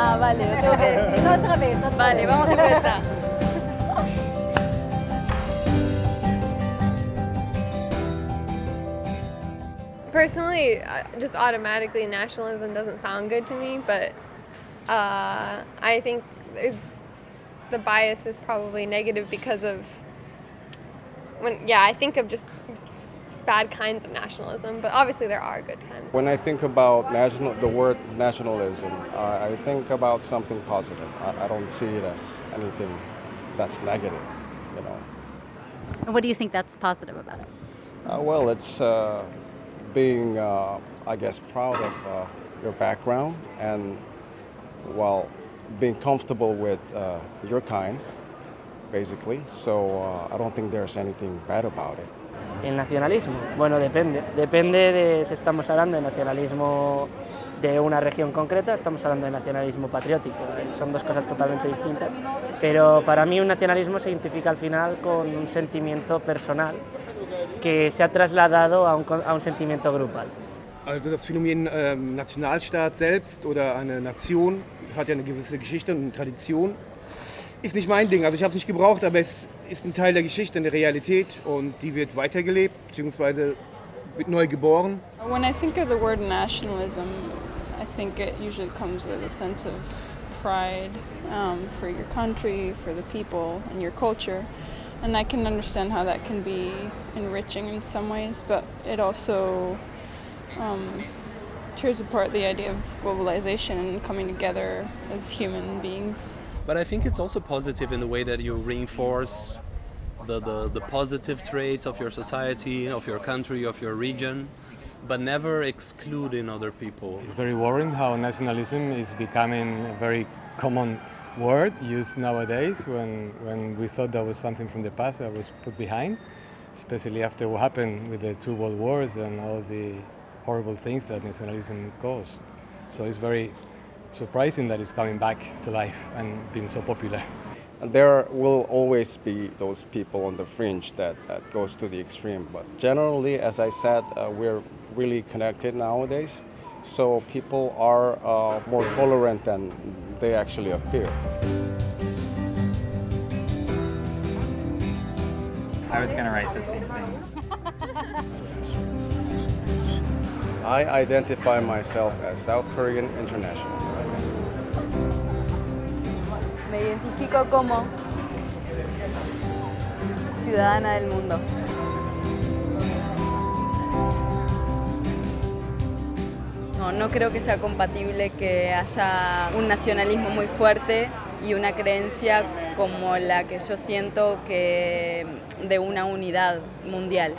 Ah, vale, lo tengo que decir. No, otra vez, otra Vale, vez. vamos de vuelta. Personally, just automatically nationalism doesn't sound good to me, but I think the bias is probably negative because of I think of just bad kinds of nationalism, but obviously there are good kinds. When I think about the word nationalism, I think about something positive. I don't see it as anything that's negative, you know. And what do you think that's positive about it? Well, it's being, I guess, proud of your background and, well, being comfortable with your kinds, basically. So I don't think there's anything bad about it. El nacionalismo, bueno, depende de si estamos hablando de nacionalismo de una región concreta, estamos hablando de nacionalismo patriótico, son dos cosas totalmente distintas, pero para mí un nacionalismo se identifica al final con un sentimiento personal que se ha trasladado a un sentimiento grupal. Also das Phänomen Nationalstaat selbst oder eine Nation hat ja eine gewisse Geschichte und eine Tradition. Ist nicht mein Ding, also ich habe es nicht gebraucht, aber es ist ein Teil der Geschichte, eine Realität und die wird weitergelebt bzw. wird neu geboren. When I think of the word nationalism, I think it usually comes with a sense of pride for your country, for the people and your culture. And I can understand how that can be enriching in some ways, but it also tears apart the idea of globalization and coming together as human beings. But I think it's also positive in the way that you reinforce the positive traits of your society, of your country, of your region, but never excluding other people. It's very worrying how nationalism is becoming a very common word used nowadays when we thought that was something from the past that was put behind, especially after what happened with the two world wars and all the horrible things that nationalism caused. So it's very surprising that it's coming back to life and being so popular. There will always be those people on the fringe that goes to the extreme, but generally, as I said, we're really connected nowadays, so people are more tolerant than they actually appear. I was going to write the same things. I identify myself as South Korean international. Me identifico como ciudadana del mundo. No creo que sea compatible que haya un nacionalismo muy fuerte y una creencia como la que yo siento que de una unidad mundial.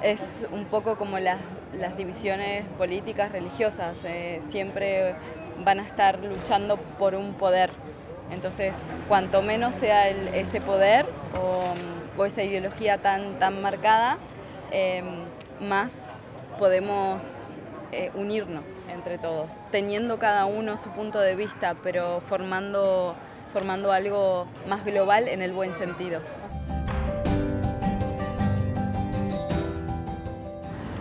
Es un poco como las divisiones políticas religiosas, siempre van a estar luchando por un poder. Entonces, cuanto menos sea ese poder o esa ideología tan marcada, más podemos unirnos entre todos, teniendo cada uno su punto de vista, pero formando algo más global en el buen sentido.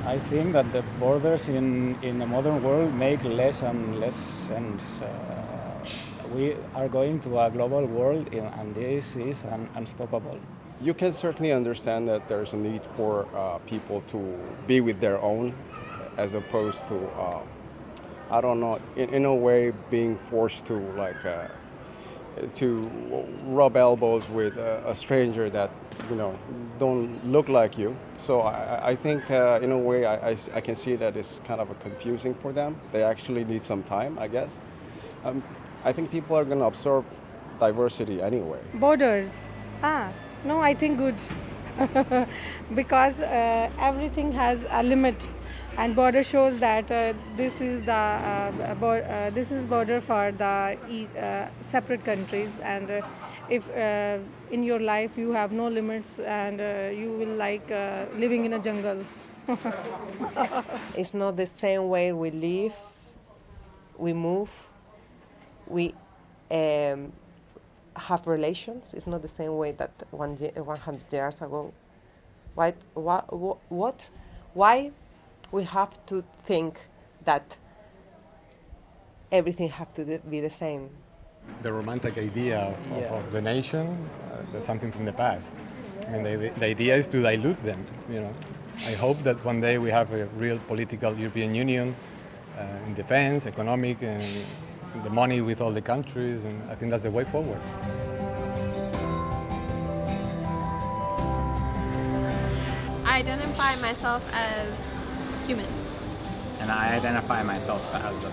I think that the borders in the modern world make less and less sense. We are going to a global world and this is unstoppable. You can certainly understand that there's a need for people to be with their own as opposed to, I don't know, in a way being forced to to rub elbows with a stranger that don't look like you. So I think in a way I can see that it's kind of confusing for them. They actually need some time, I guess. I think people are going to absorb diversity anyway. Borders. No, I think good. Because everything has a limit. And border shows that this is border for the separate countries, and if in your life you have no limits and you will like living in a jungle. It's not the same way we live, we move, we have relations. It's not the same way that 100 years ago. Why we have to think that everything have to be the same. The romantic idea of the nation, that's something from the past. I mean, the idea is to dilute them, you know. I hope that one day we have a real political European Union in defense, economic, and the money with all the countries, and I think that's the way forward. I identify myself as human. And I identify myself as a